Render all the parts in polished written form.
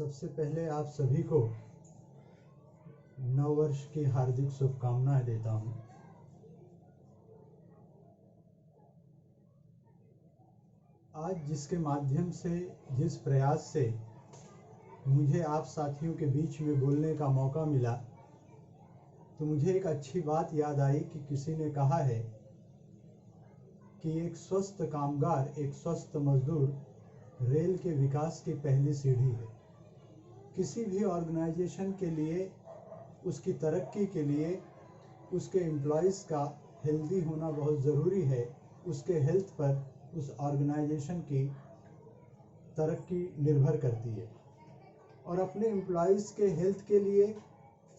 सबसे पहले आप सभी को नव वर्ष की हार्दिक शुभकामनाएं देता हूं। आज जिसके माध्यम से, जिस प्रयास से मुझे आप साथियों के बीच में बोलने का मौका मिला, तो मुझे एक अच्छी बात याद आई कि किसी ने कहा है कि एक स्वस्थ कामगार, एक स्वस्थ मजदूर रेल के विकास की पहली सीढ़ी है। किसी भी ऑर्गेनाइजेशन के लिए, उसकी तरक्की के लिए उसके एम्प्लॉइज़ का हेल्दी होना बहुत ज़रूरी है। उसके हेल्थ पर उस ऑर्गेनाइजेशन की तरक्की निर्भर करती है। और अपने एम्प्लॉइज़ के हेल्थ के लिए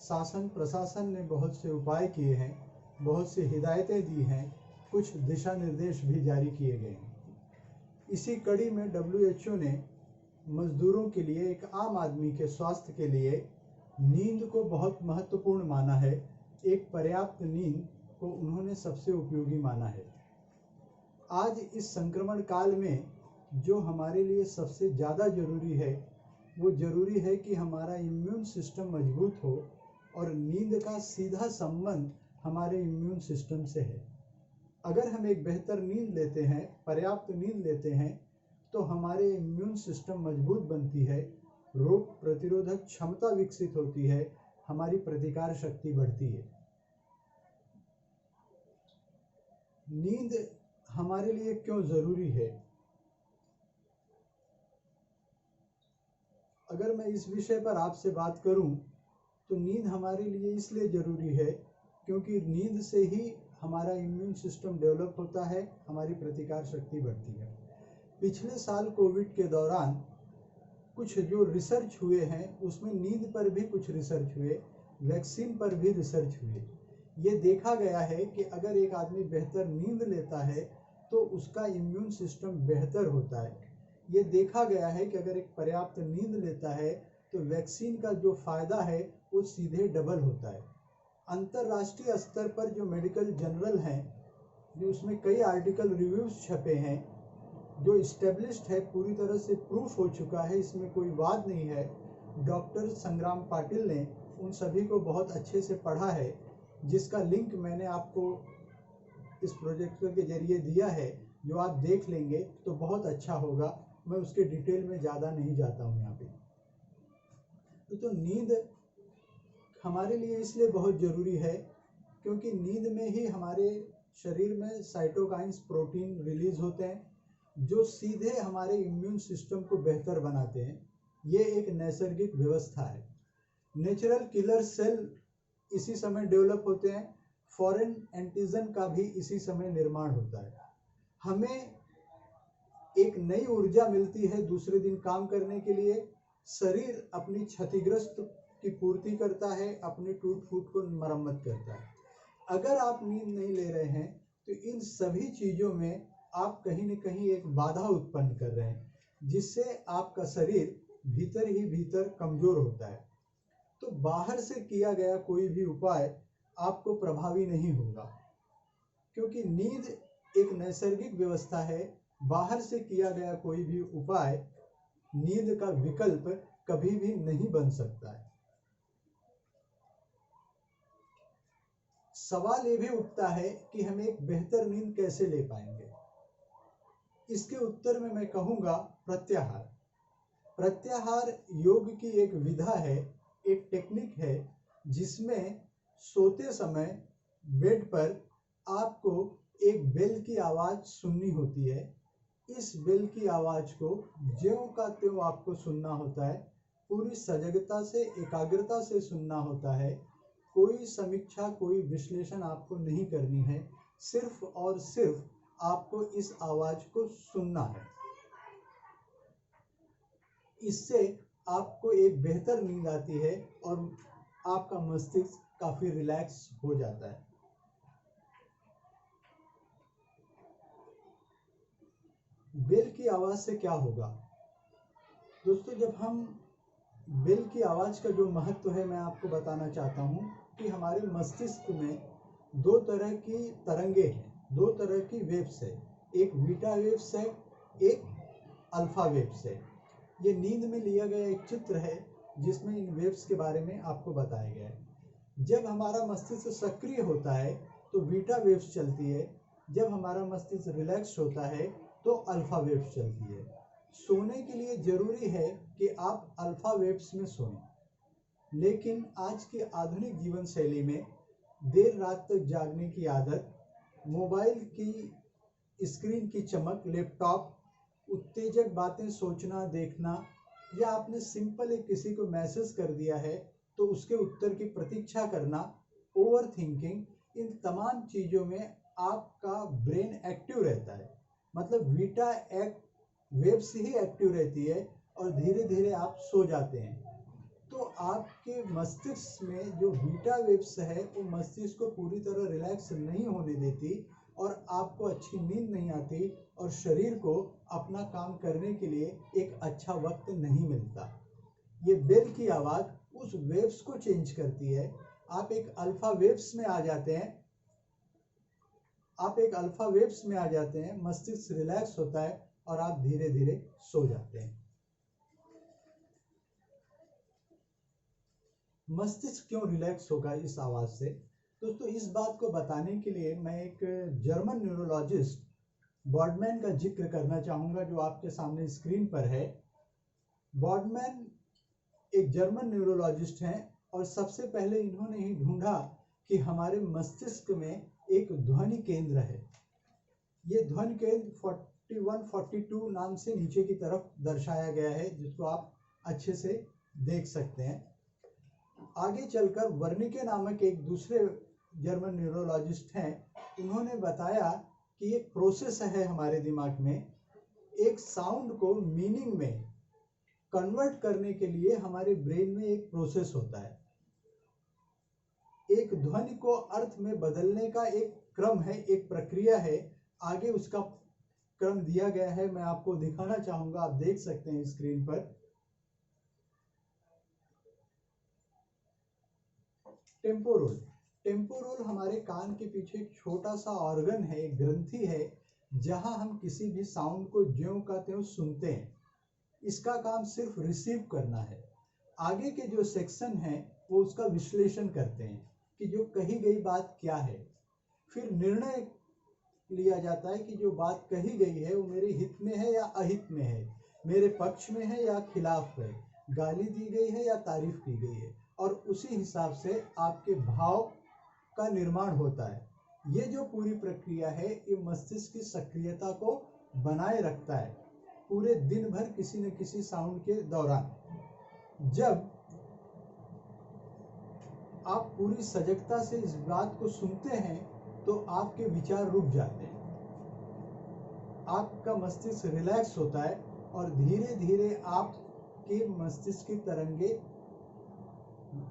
शासन प्रशासन ने बहुत से उपाय किए हैं, बहुत सी हिदायतें दी हैं, कुछ दिशा निर्देश भी जारी किए गए हैं। इसी कड़ी में WHO ने मजदूरों के लिए, एक आम आदमी के स्वास्थ्य के लिए नींद को बहुत महत्वपूर्ण माना है। एक पर्याप्त नींद को उन्होंने सबसे उपयोगी माना है। आज इस संक्रमण काल में जो हमारे लिए सबसे ज़्यादा जरूरी है, वो जरूरी है कि हमारा इम्यून सिस्टम मजबूत हो, और नींद का सीधा संबंध हमारे इम्यून सिस्टम से है। अगर हम एक बेहतर नींद लेते हैं, पर्याप्त नींद लेते हैं, तो हमारे इम्यून सिस्टम मजबूत बनती है, रोग प्रतिरोधक क्षमता विकसित होती है, हमारी प्रतिकार शक्ति बढ़ती है। नींद हमारे लिए क्यों जरूरी है? अगर मैं इस विषय पर आपसे बात करूं, तो नींद हमारे लिए इसलिए जरूरी है क्योंकि नींद से ही हमारा इम्यून सिस्टम डेवलप होता है, हमारी प्रतिकार शक्ति बढ़ती है। पिछले साल कोविड के दौरान कुछ जो रिसर्च हुए हैं, उसमें नींद पर भी कुछ रिसर्च हुए, वैक्सीन पर भी रिसर्च हुए। ये देखा गया है कि अगर एक आदमी बेहतर नींद लेता है तो उसका इम्यून सिस्टम बेहतर होता है। ये देखा गया है कि अगर एक पर्याप्त नींद लेता है तो वैक्सीन का जो फायदा है वो सीधे डबल होता है। अंतर्राष्ट्रीय स्तर पर जो मेडिकल जर्नल हैं, जो उसमें कई आर्टिकल रिव्यूज छपे हैं, जो इस्टेब्लिश्ड है, पूरी तरह से प्रूफ हो चुका है, इसमें कोई वाद नहीं है। डॉक्टर संग्राम पाटिल ने उन सभी को बहुत अच्छे से पढ़ा है, जिसका लिंक मैंने आपको इस प्रोजेक्टर के जरिए दिया है। जो आप देख लेंगे तो बहुत अच्छा होगा। मैं उसके डिटेल में ज़्यादा नहीं जाता हूँ यहाँ पे। तो नींद हमारे लिए इसलिए बहुत ज़रूरी है क्योंकि नींद में ही हमारे शरीर में साइटोकाइन्स प्रोटीन रिलीज होते हैं, जो सीधे हमारे इम्यून सिस्टम को बेहतर बनाते हैं। ये एक नैसर्गिक व्यवस्था है। नेचुरल किलर सेल इसी समय डेवलप होते हैं, फॉरेन एंटीजन का भी इसी समय निर्माण होता है। हमें एक नई ऊर्जा मिलती है दूसरे दिन काम करने के लिए। शरीर अपनी क्षतिग्रस्त की पूर्ति करता है, अपने टूट फूट को मरम्मत करता है। अगर आप नींद नहीं ले रहे हैं तो इन सभी चीज़ों में आप कहीं न कहीं एक बाधा उत्पन्न कर रहे हैं, जिससे आपका शरीर भीतर ही भीतर कमजोर होता है। तो बाहर से किया गया कोई भी उपाय आपको प्रभावी नहीं होगा, क्योंकि नींद एक नैसर्गिक व्यवस्था है। बाहर से किया गया कोई भी उपाय नींद का विकल्प कभी भी नहीं बन सकता है। सवाल ये भी उठता है कि हम एक बेहतर नींद कैसे ले पाएंगे। इसके उत्तर में मैं कहूँगा प्रत्याहार। प्रत्याहार योग की एक विधा है, एक टेक्निक है, जिसमें सोते समय बेड पर आपको एक बेल की आवाज़ सुननी होती है। इस बेल की आवाज़ को ज्यों का त्यों आपको सुनना होता है, पूरी सजगता से, एकाग्रता से सुनना होता है। कोई समीक्षा, कोई विश्लेषण आपको नहीं करनी है, सिर्फ और सिर्फ आपको इस आवाज़ को सुनना है। इससे आपको एक बेहतर नींद आती है और आपका मस्तिष्क काफ़ी रिलैक्स हो जाता है। बेल की आवाज़ से क्या होगा दोस्तों? जब हम बेल की आवाज़ का जो महत्व है, मैं आपको बताना चाहता हूँ कि हमारे मस्तिष्क में दो तरह की तरंगे हैं, दो तरह की वेव्स है। एक बीटा वेव्स है, एक अल्फा वेव्स है। ये नींद में लिया गया एक चित्र है जिसमें इन वेव्स के बारे में आपको बताया गया है। जब हमारा मस्तिष्क सक्रिय होता है तो बीटा वेव्स चलती है, जब हमारा मस्तिष्क रिलैक्स होता है तो अल्फा वेव्स चलती है। सोने के लिए जरूरी है कि आप अल्फा वेव्स में सोएं, लेकिन आज के आधुनिक जीवन शैली में देर रात तक जागने की आदत, मोबाइल की स्क्रीन की चमक, लैपटॉप, उत्तेजक बातें सोचना देखना, या आपने सिंपल एक किसी को मैसेज कर दिया है तो उसके उत्तर की प्रतीक्षा करना, ओवर थिंकिंग, इन तमाम चीज़ों में आपका ब्रेन एक्टिव रहता है। मतलब बीटा वेव्स ही एक्टिव रहती है और धीरे धीरे आप सो जाते हैं। तो आपके मस्तिष्क में जो बीटा वेव्स है वो मस्तिष्क को पूरी तरह रिलैक्स नहीं होने देती और आपको अच्छी नींद नहीं आती और शरीर को अपना काम करने के लिए एक अच्छा वक्त नहीं मिलता। ये बेल की आवाज़ उस वेव्स को चेंज करती है। आप एक अल्फा वेव्स में आ जाते हैं, मस्तिष्क रिलैक्स होता है और आप धीरे धीरे सो जाते हैं। मस्तिष्क क्यों रिलैक्स होगा इस आवाज से? दोस्तों, इस बात को बताने के लिए मैं एक जर्मन न्यूरोलॉजिस्ट बॉर्डमैन का जिक्र करना चाहूँगा, जो आपके सामने स्क्रीन पर है। बॉर्डमैन एक जर्मन न्यूरोलॉजिस्ट हैं और सबसे पहले इन्होंने ही ढूंढा कि हमारे मस्तिष्क में एक ध्वनि केंद्र है। ये ध्वनि केंद्र 41-42 नाम से नीचे की तरफ दर्शाया गया है, जिसको आप अच्छे से देख सकते हैं। आगे चलकर वर्निके नामक एक दूसरे जर्मन न्यूरोलॉजिस्ट हैं, उन्होंने बताया कि एक प्रोसेस है हमारे दिमाग में, एक साउंड को मीनिंग में कन्वर्ट करने के लिए हमारे ब्रेन में एक प्रोसेस होता है। एक ध्वनि को अर्थ में बदलने का एक क्रम है, एक प्रक्रिया है। आगे उसका क्रम दिया गया है, मैं आपको दिखाना चाहूंगा, आप देख सकते हैं स्क्रीन पर। टेम्पोरोल हमारे कान के पीछे एक छोटा सा ऑर्गन है, एक ग्रंथि है, जहां हम किसी भी साउंड को ज्यों का त्यों सुनते हैं। इसका काम सिर्फ रिसीव करना है। आगे के जो सेक्शन हैं वो उसका विश्लेषण करते हैं कि जो कही गई बात क्या है। फिर निर्णय लिया जाता है कि जो बात कही गई है वो मेरे हित में है या अहित में है, मेरे पक्ष में है या खिलाफ है, गाली दी गई है या तारीफ की गई है, और उसी हिसाब से आपके भाव का निर्माण होता है। ये जो पूरी प्रक्रिया है ये मस्तिष्क की सक्रियता को बनाए रखता है पूरे दिन भर किसी न किसी साउंड के दौरान। जब आप पूरी सजगता से इस बात को सुनते हैं तो आपके विचार रुक जाते हैं, आपका मस्तिष्क रिलैक्स होता है और धीरे धीरे आपके मस्तिष्क की तरंगे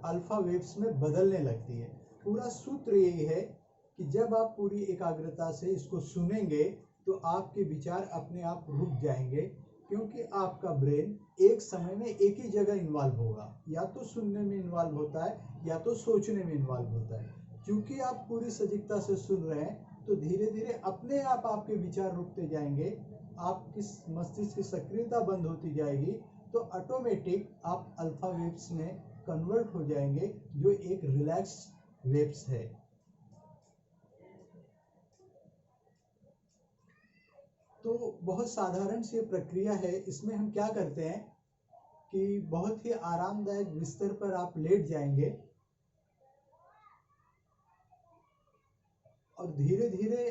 अल्फा वेव्स में बदलने लगती है। पूरा सूत्र यही है कि जब आप पूरी एकाग्रता से इसको सुनेंगे तो आपके विचार अपने आप रुक जाएंगे, क्योंकि आपका ब्रेन एक समय में एक ही जगह इन्वॉल्व होगा, या तो सुनने में इन्वॉल्व होता है या तो सोचने में इन्वॉल्व होता है। क्योंकि आप पूरी सजगता से सुन रहे हैं तो धीरे धीरे अपने आप आपके विचार रुकते जाएंगे, आपकी मस्तिष्क की सक्रियता बंद होती जाएगी, तो ऑटोमेटिक आप अल्फा वेव्स में कन्वर्ट हो जाएंगे, जो एक रिलैक्स वेव्स है। तो बहुत साधारण सी प्रक्रिया है। इसमें हम क्या करते हैं कि बहुत ही आरामदायक बिस्तर पर आप लेट जाएंगे और धीरे धीरे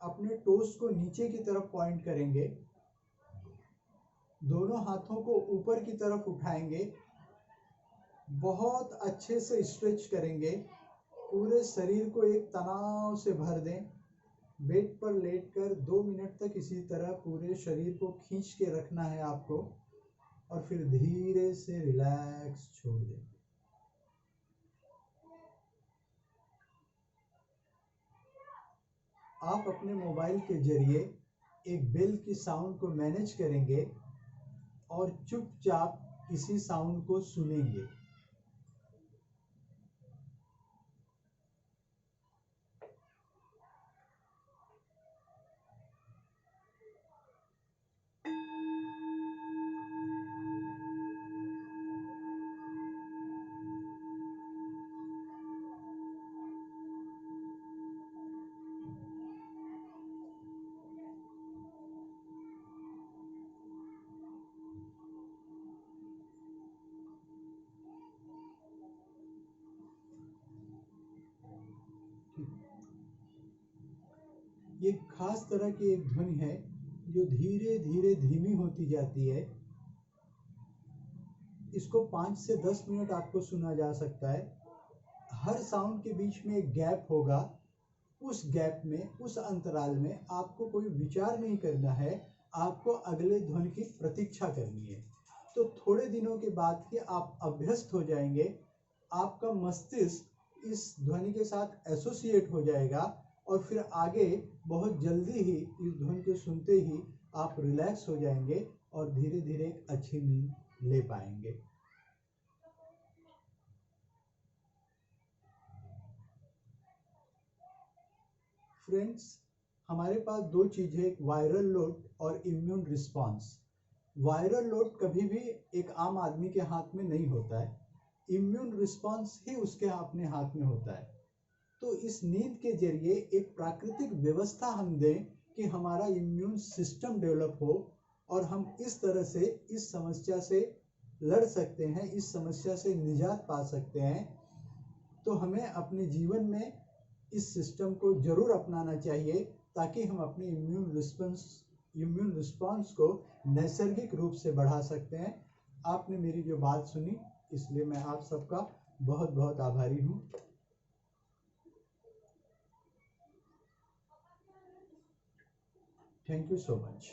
अपने टोस को नीचे की तरफ पॉइंट करेंगे, दोनों हाथों को ऊपर की तरफ उठाएंगे, बहुत अच्छे से स्ट्रेच करेंगे, पूरे शरीर को एक तनाव से भर दें। बेड पर लेटकर 2 मिनट तक इसी तरह पूरे शरीर को खींच के रखना है आपको, और फिर धीरे से रिलैक्स छोड़ दें। आप अपने मोबाइल के जरिए एक बेल की साउंड को मैनेज करेंगे और चुपचाप इसी साउंड को सुनेंगे। ये खास तरह की एक ध्वनि है जो धीरे धीरे धीमी होती जाती है। इसको 5 से 10 मिनट आपको सुना जा सकता है। हर साउंड के बीच में एक गैप होगा। उस गैप में, उस अंतराल में आपको कोई विचार नहीं करना है, आपको अगले ध्वनि की प्रतीक्षा करनी है। तो थोड़े दिनों के बाद ही आप अभ्यस्त हो जाएंगे, आपका मस्तिष्क इस ध्वनि के साथ एसोसिएट हो जाएगा और फिर आगे बहुत जल्दी ही इस ध्वनि को सुनते ही आप रिलैक्स हो जाएंगे और धीरे धीरे एक अच्छी नींद ले पाएंगे। फ्रेंड्स, हमारे पास दो चीज़ें, एक वायरल लोड और इम्यून रिस्पॉन्स। वायरल लोड कभी भी एक आम आदमी के हाथ में नहीं होता है, इम्यून रिस्पॉन्स ही उसके अपने हाथ में होता है। तो इस नींद के जरिए एक प्राकृतिक व्यवस्था हम दें कि हमारा इम्यून सिस्टम डेवलप हो और हम इस तरह से इस समस्या से लड़ सकते हैं, इस समस्या से निजात पा सकते हैं। तो हमें अपने जीवन में इस सिस्टम को जरूर अपनाना चाहिए ताकि हम अपने इम्यून रिस्पॉन्स को नैसर्गिक रूप से बढ़ा सकते हैं। आपने मेरी जो बात सुनी, इसलिए मैं आप सबका बहुत बहुत आभारी हूँ। Thank you so much.